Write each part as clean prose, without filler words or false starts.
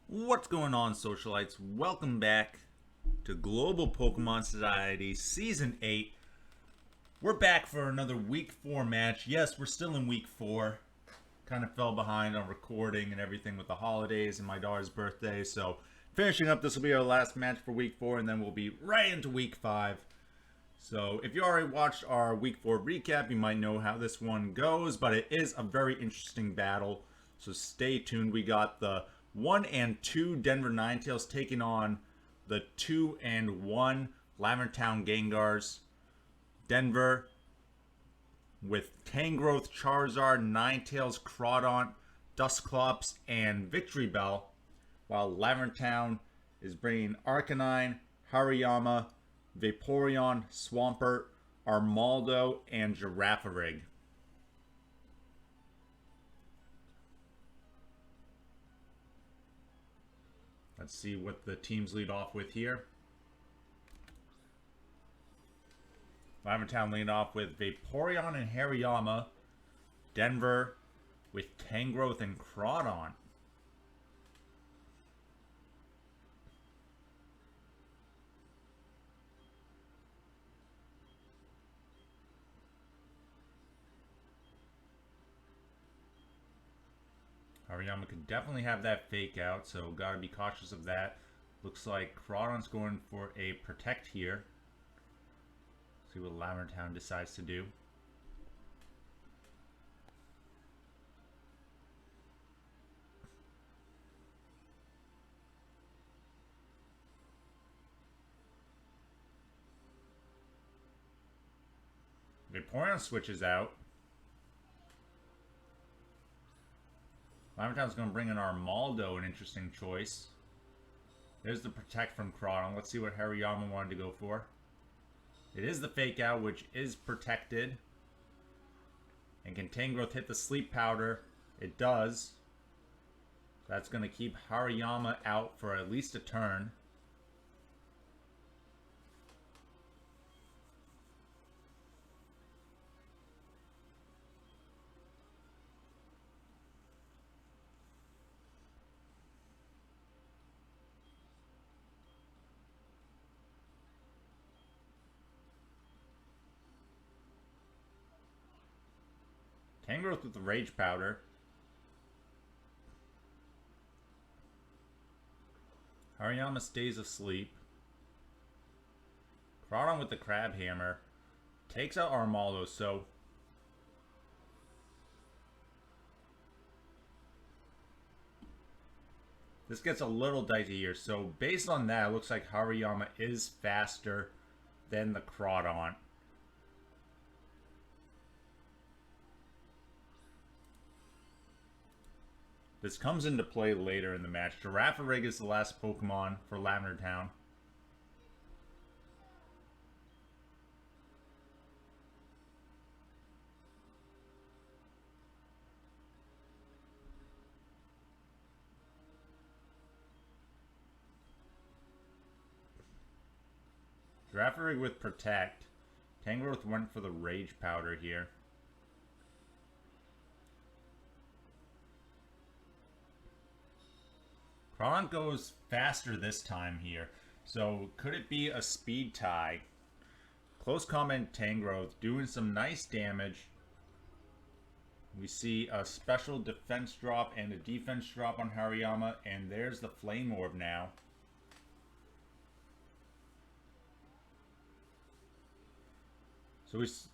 What's going on, Socialites? Welcome back to Global Pokemon Society Season 8. We're back for another Week 4 match. Yes, we're still in Week 4. Kind of fell behind on recording and everything with the holidays and my daughter's birthday. So, finishing up, this will be our last match for Week 4, and then we'll be right into Week 5. So, if you already watched our Week 4 recap, you might know how this one goes, but it is a very interesting battle. So, stay tuned. We got the 1 and 2 Denver Ninetales taking on the 2 and 1 Lavender Town Gengars. Denver with Tangrowth, Charizard, Ninetales, Crawdaunt, Dusclops, and Victreebel, while Lavender Town is bringing Arcanine, Hariyama, Vaporeon, Swampert, Armaldo, and Girafarig. Let's see what the teams lead off with here. Lavender Town lead off with Vaporeon and Hariyama. Denver with Tangrowth and Crawdaunt. Hariyama could definitely have that fake out, so gotta be cautious of that. Looks like Crawdaunt's going for a protect here. See what Lavender Town decides to do. Vaporeon switches out. Lavender Town's going to bring in Armaldo, an interesting choice. There's the protect from Crawdaunt. Let's see what Hariyama wanted to go for. It is the fake out, which is protected. And can Tangrowth hit the sleep powder? It does. That's going to keep Hariyama out for at least a turn. Tangrowth with the Rage Powder. Hariyama stays asleep. Crawdaunt with the Crab Hammer. Takes out Armaldo, so... this gets a little dicey here. So based on that, it looks like Hariyama is faster than the Crawdaunt. This comes into play later in the match. Girafarig is the last Pokemon for Lavender Town. Girafarig with Protect. Tangrowth went for the Rage Powder here. Crawdaunt goes faster this time here. So could it be a speed tie? Close combat Tangrowth doing some nice damage. We see a special defense drop and a defense drop on Hariyama. And there's the Flame Orb now.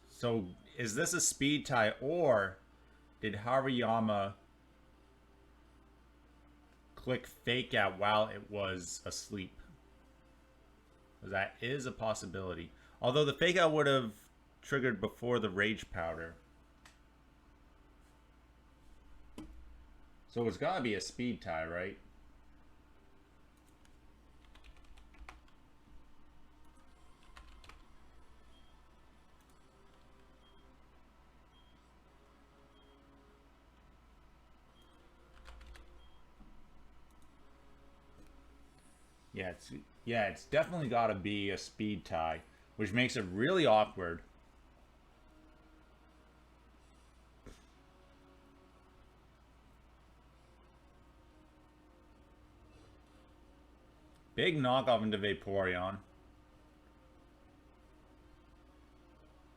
So is this a speed tie, or did Hariyama click fake out while it was asleep? That is a possibility. Although the fake out would have triggered before the Rage Powder. So it's gotta be a speed tie, right? Yeah, it's definitely got to be a speed tie, which makes it really awkward. Big knockoff into Vaporeon.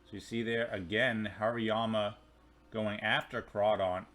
So you see there, again, Hariyama going after Crawdaunt.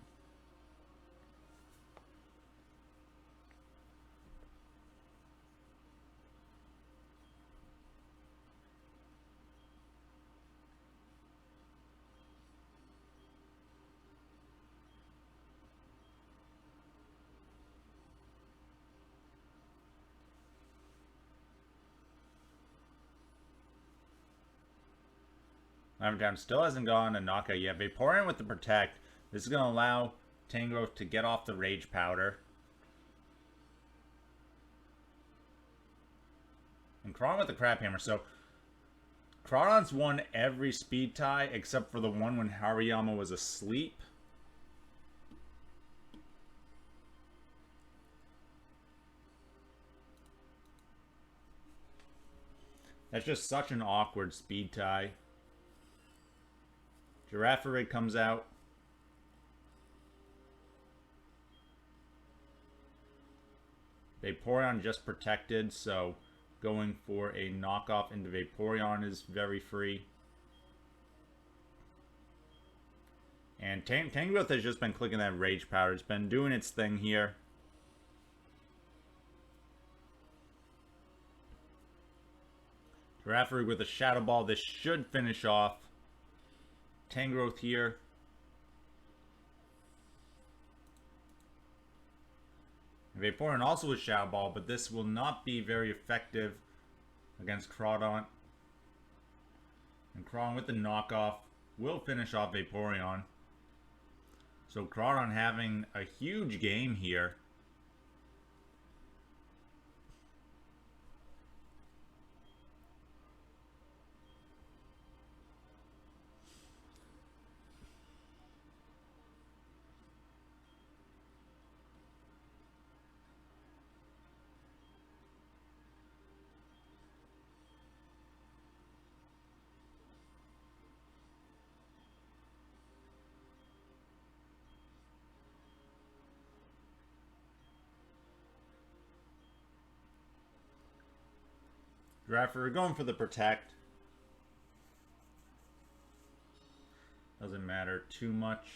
Lavender Town still hasn't gone a knockout yet. Vaporeon with the Protect. This is going to allow Tangrowth to get off the Rage Powder. And Crawdaunt with the Crab Hammer. So, Crawdaunt's won every speed tie except for the one when Hariyama was asleep. That's just such an awkward speed tie. Girafarig comes out. Vaporeon just protected, so going for a knockoff into Vaporeon is very free. And Tangrowth has just been clicking that Rage Powder. It's been doing its thing here. Girafarig with a Shadow Ball. This should finish off Tangrowth here. Vaporeon also with Shadow Ball, but this will not be very effective against Crawdaunt. And Crawdaunt with the knockoff will finish off Vaporeon. So Crawdaunt having a huge game here. Girafarig going for the Protect. Doesn't matter too much.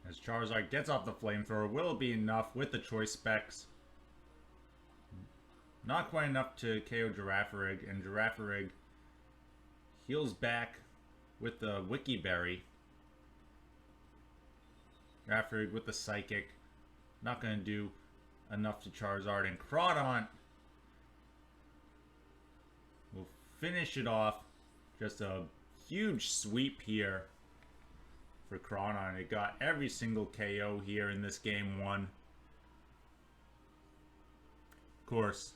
As Charizard gets off the Flamethrower, will it be enough with the Choice Specs? Not quite enough to KO Girafarig, and Girafarig heals back with the Wiki Berry. Girafarig with the Psychic. Not going to do enough to Charizard. And Crawdaunt will finish it off. Just a huge sweep here for Crawdaunt. It got every single KO here in this game one. Of course,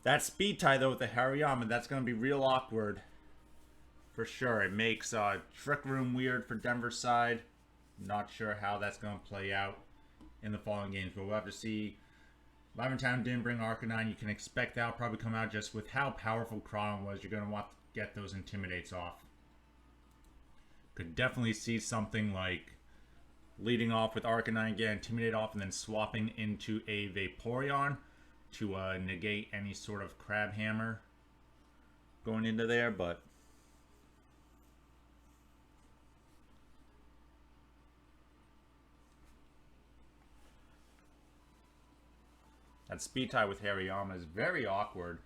that speed tie, though, with the Hariyama, that's going to be real awkward. For sure. It makes Trick Room weird for Denver's side. Not sure how that's going to play out in the following games, but we'll have to see. Lavender Town didn't bring Arcanine. You can expect that'll probably come out just with how powerful Crawdaunt was. You're going to want to get those Intimidates off. Could definitely see something like leading off with Arcanine, get Intimidate off, and then swapping into a Vaporeon to negate any sort of Crab Hammer going into there, but that speed tie with Hariyama is very awkward.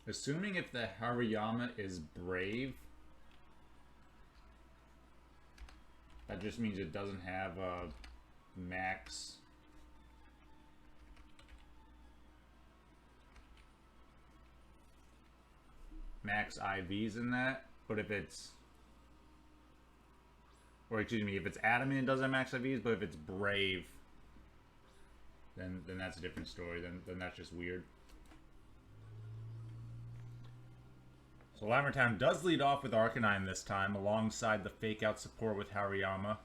Assuming if the Hariyama is brave, That just means it doesn't have max IVs in that. But if it's, or excuse me, if it's adamant, it doesn't have max IVs. But if it's brave, then that's a different story. Then that's just weird. So Lavender Town does lead off with Arcanine this time, alongside the fake out support with Hariyama.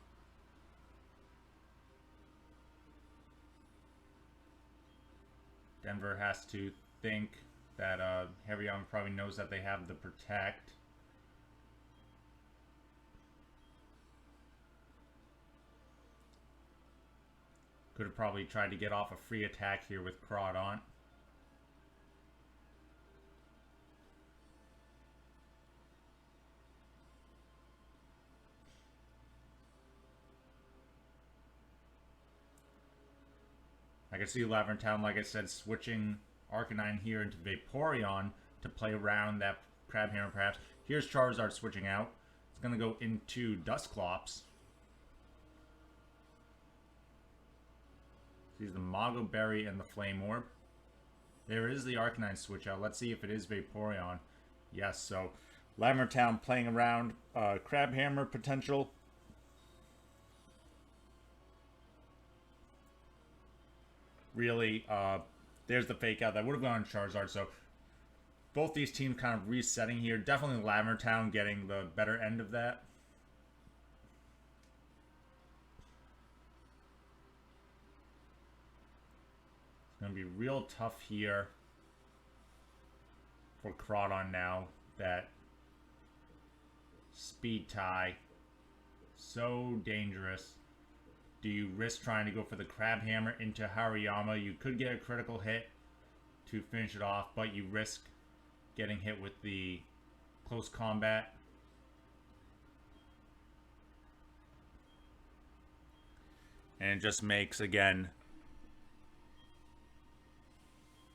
Denver has to think that Hariyama probably knows that they have the Protect. Could have probably tried to get off a free attack here with Crawdaunt. I can see Lavender Town, like I said, switching Arcanine here into Vaporeon to play around that Crabhammer perhaps. Here's Charizard switching out. It's going to go into Dusclops. Sees the Mago Berry and the Flame Orb. There is the Arcanine switch out. Let's see if it is Vaporeon. Yes, so Lavender Town playing around Crabhammer potential. Really, there's the fake out. That would have gone Charizard. So both these teams kind of resetting here. Definitely Lavender Town getting the better end of that. It's going to be real tough here for Crawdaunt now. That speed tie. So dangerous. Do you risk trying to go for the Crabhammer into Hariyama? You could get a critical hit to finish it off, but you risk getting hit with the close combat. And it just makes, again,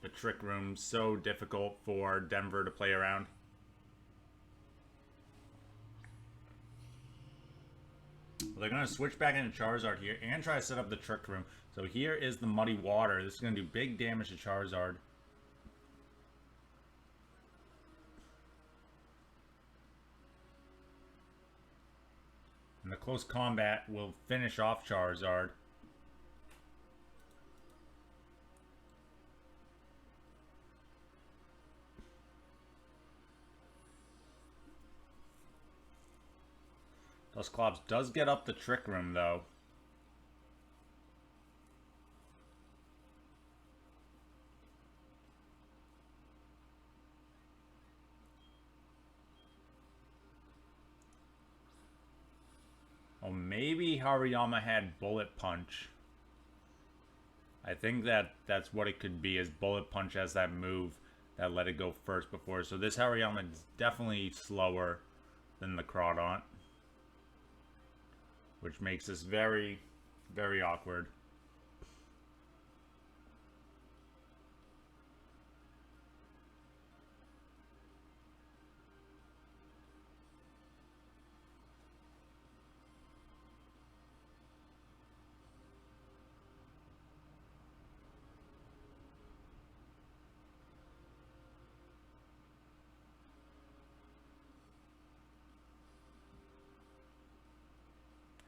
the Trick Room so difficult for Denver to play around. They're going to switch back into Charizard here and try to set up the Trick Room. So here is the Muddy Water. This is going to do big damage to Charizard. And the close combat will finish off Charizard. Dusclops does get up the Trick Room, though. Oh, maybe Hariyama had Bullet Punch. I think that's what it could be, is Bullet Punch as that move that let it go first before. So this Hariyama is definitely slower than the Crawdaunt, which makes this very, very awkward.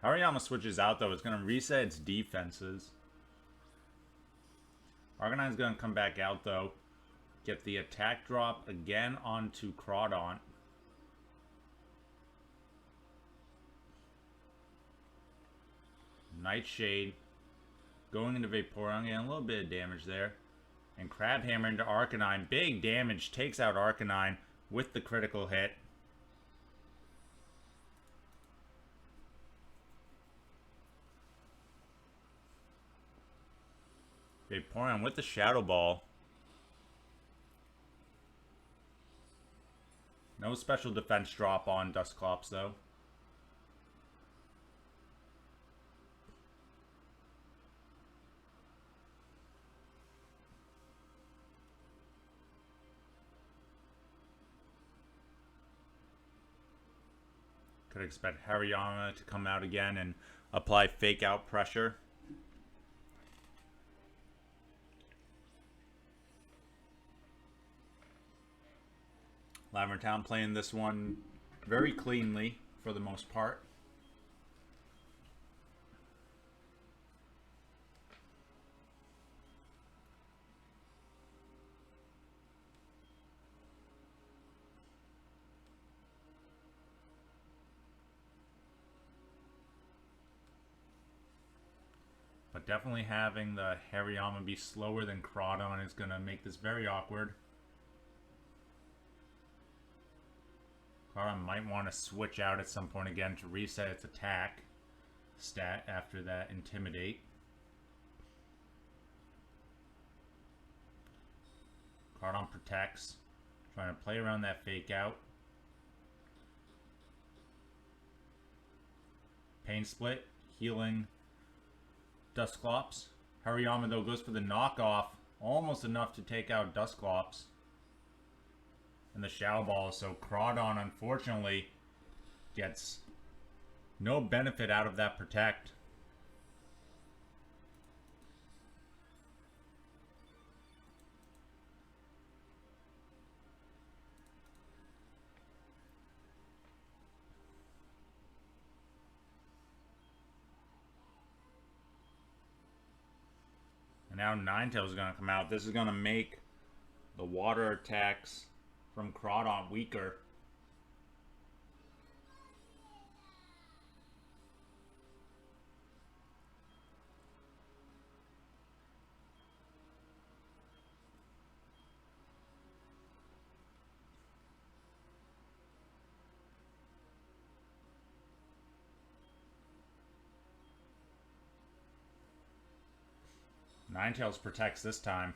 Hariyama switches out, though. It's going to reset its defenses. Arcanine's going to come back out, though. Get the attack drop again onto Crawdaunt. Nightshade going into Vaporeon, getting a little bit of damage there. And Crabhammer into Arcanine. Big damage, takes out Arcanine with the critical hit. Vaporeon with the Shadow Ball. No special defense drop on Dusclops, though. Could expect Hariyama to come out again and apply fake out pressure. Lavender Town playing this one very cleanly for the most part. But definitely having the Hariyama be slower than Crawdaunt is going to make this very awkward. Crawdaunt might want to switch out at some point again to reset its attack stat after that Intimidate. Crawdaunt protects, trying to play around that fake out. Pain Split, healing Dusclops. Hariyama though goes for the knockoff, almost enough to take out Dusclops. And the Shadow Ball, so Crawdaunt unfortunately gets no benefit out of that protect. And now Ninetales is going to come out. This is going to make the water attacks from Crawdaunt weaker. Ninetales protects this time.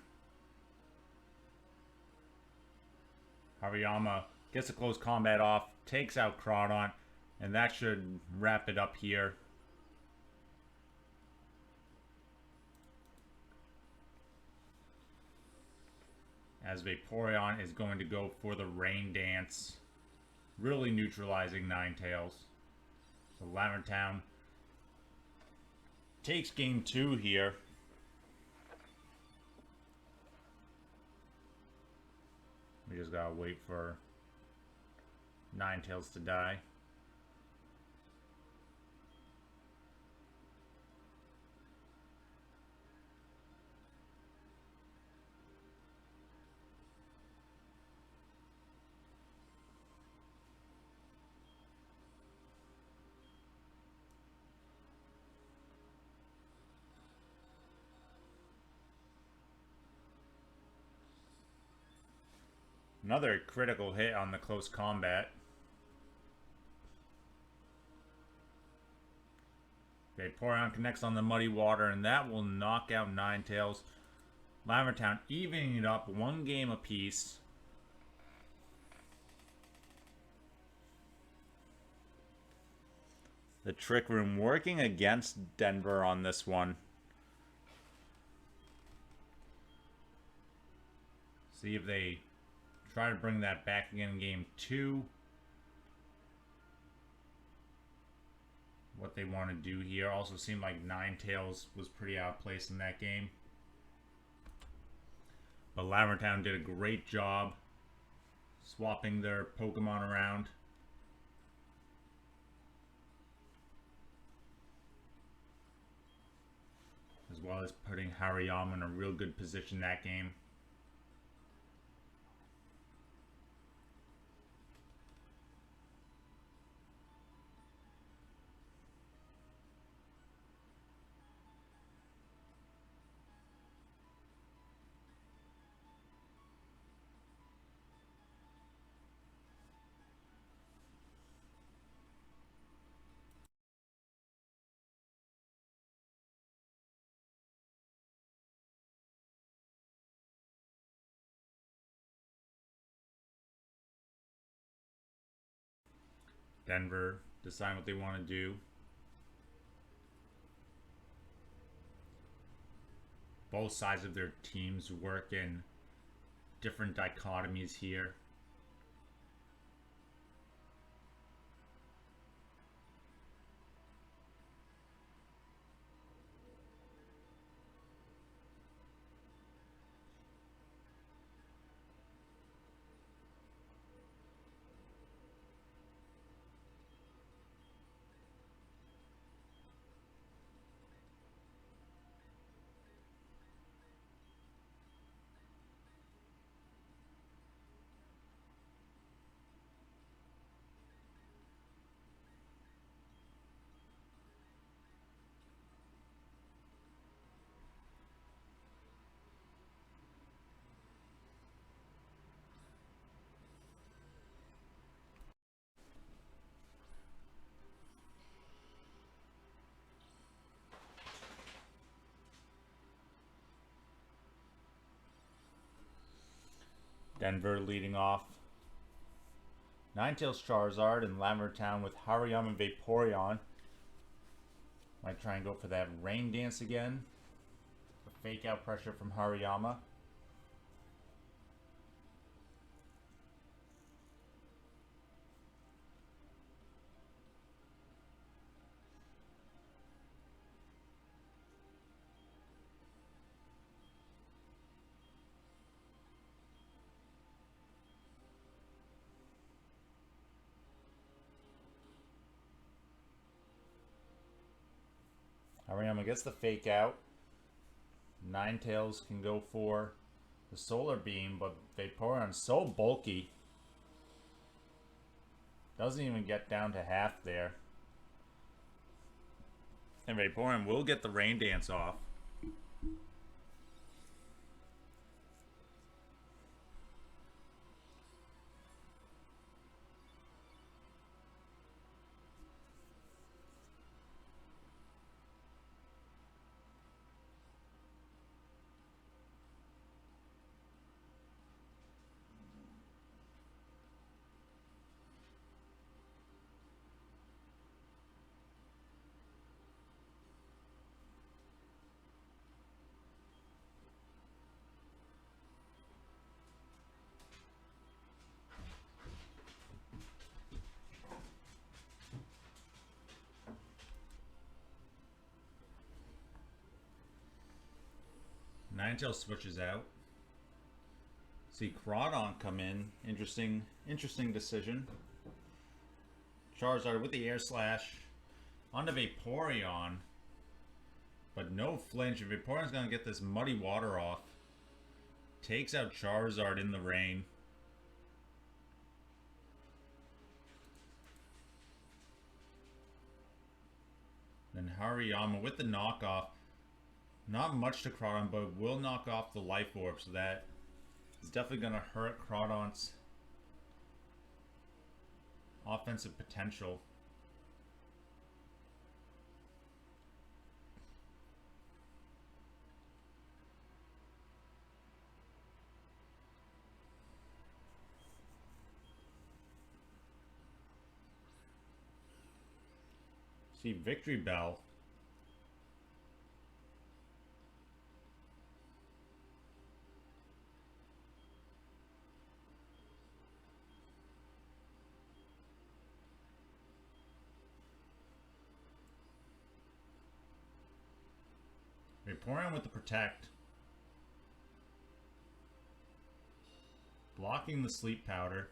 Hariyama gets a close combat off, takes out Crawdaunt, and that should wrap it up here. As Vaporeon is going to go for the Rain Dance, really neutralizing Ninetales. So Lavender Town takes game 2 here. We just gotta wait for Ninetales to die. Another critical hit on the close combat. Vaporeon connects on the Muddy Water, and that will knock out Ninetales. Lavender Town evening it up, 1 game apiece. The Trick Room working against Denver on this one. See if they try to bring that back again in game 2. What they want to do here. Also seemed like Ninetales was pretty outplaced in that game. But Lavender Town did a great job swapping their Pokemon around. As well as putting Hariyama in a real good position that game. Denver decide what they want to do. Both sides of their teams work in different dichotomies here. Denver leading off. Ninetales Charizard and Lavender Town with Hariyama and Vaporeon. Might try and go for that Rain Dance again. Fake out pressure from Hariyama. Hariyama gets the fake out. Ninetales can go for the Solar Beam, but Vaporeon's so bulky. Doesn't even get down to half there. And Vaporeon will get the Rain Dance off. Ninetales switches out. See Crawdaunt come in. Interesting decision. Charizard with the Air Slash onto Vaporeon. But no flinch. Vaporeon's going to get this muddy water off. Takes out Charizard in the rain. Then Hariyama with the knockoff. Not much to Crawdaunt, but will knock off the Life Orb, so that is definitely going to hurt Crawdaunt's offensive potential. See Victreebel. Vaporeon with the Protect. Blocking the Sleep Powder.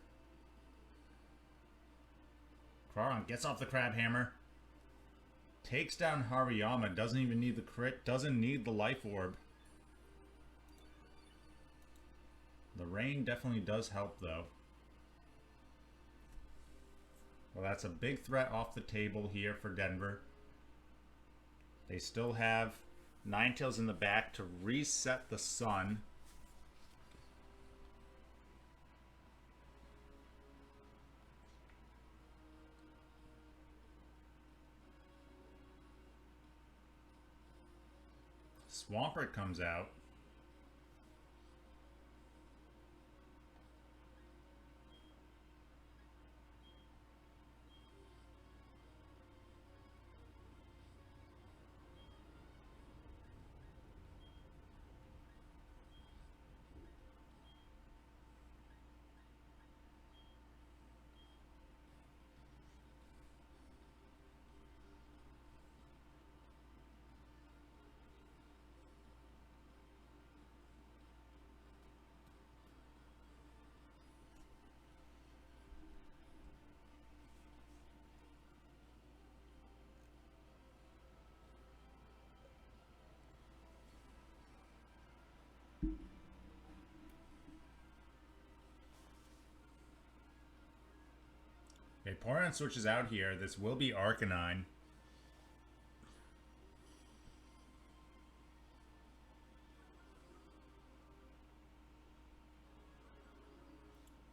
Crawdaunt gets off the Crab Hammer. Takes down Hariyama. Doesn't even need the crit. Doesn't need the Life Orb. The rain definitely does help though. Well, that's a big threat off the table here for Denver. They still have Ninetales in the back to reset the sun. Swampert comes out. Vaporeon switches out here. This will be Arcanine.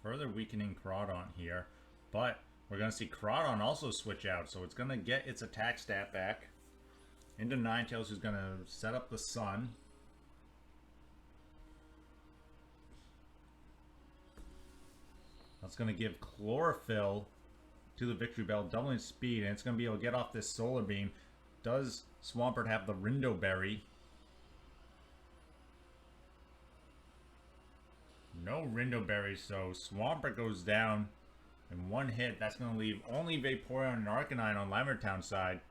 Further weakening Crawdaunt here. But we're going to see Crawdaunt also switch out. So it's going to get its attack stat back. Into Ninetales, who's going to set up the sun. That's going to give Chlorophyll to the Victreebel, doubling speed, and it's going to be able to get off this Solar Beam. Does Swampert have the Rindo Berry? No Rindo Berry, so Swampert goes down in one hit. That's going to leave only Vaporeon and Arcanine on Lavender Town side.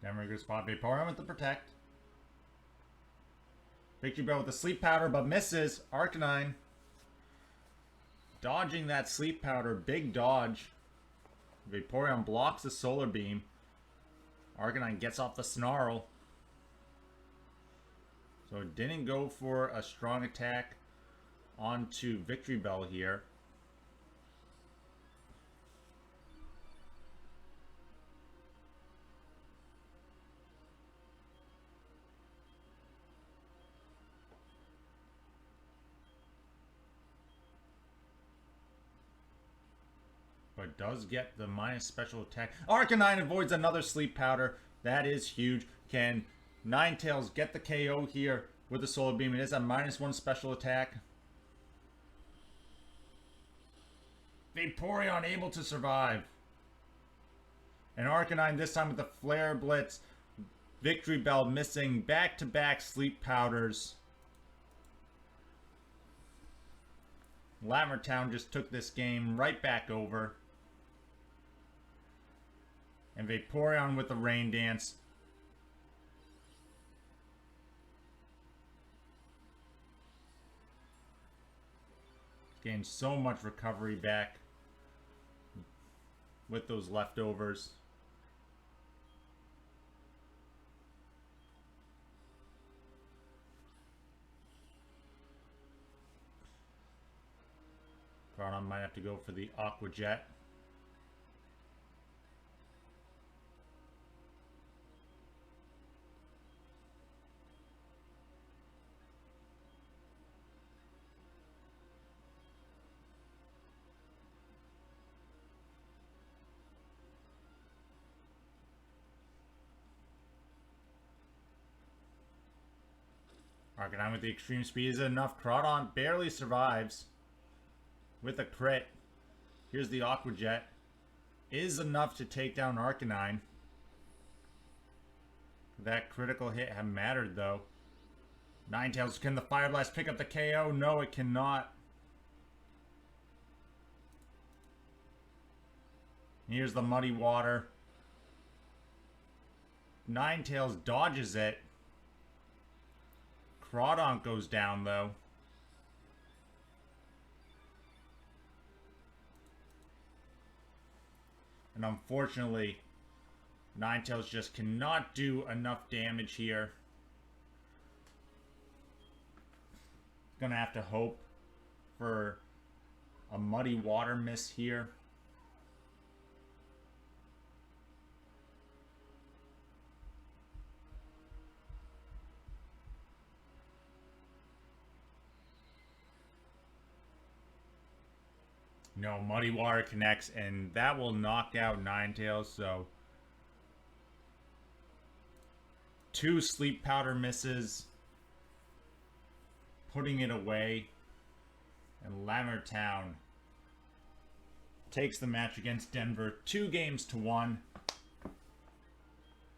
Denver good spot. Vaporeon with the Protect. Victreebel with the Sleep Powder, but misses. Arcanine dodging that Sleep Powder. Big dodge. Vaporeon blocks the Solar Beam. Arcanine gets off the Snarl. So it didn't go for a strong attack onto Victreebel here. But does get the minus special attack. Arcanine avoids another Sleep Powder. That is huge. Can Ninetales get the KO here with the Solar Beam? It is a -1 special attack. Vaporeon able to survive. And Arcanine this time with the Flare Blitz. Victreebel missing back-to-back Sleep Powders. Lavender Town just took this game right back over. And Vaporeon with the Rain Dance. Gained so much recovery back with those leftovers. Crawdaunt might have to go for the Aqua Jet. Arcanine with the extreme speed is enough. Crawdaunt barely survives with a crit. Here's the Aqua Jet. Is enough to take down Arcanine. That critical hit have mattered though. Ninetales, can the Fire Blast pick up the KO? No, it cannot. Here's the Muddy Water. Ninetales dodges it. Crawdaunt goes down though. And unfortunately, Ninetales just cannot do enough damage here. Gonna have to hope for a Muddy Water miss here. No, Muddy Water connects, and that will knock out Ninetales, so 2 Sleep Powder misses, putting it away, and Lavender Town takes the match against Denver 2-1.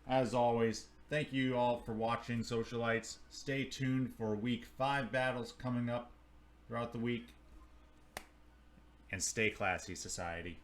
As always, thank you all for watching, Socialites. Stay tuned for Week 5 battles coming up throughout the week. And stay classy, Society.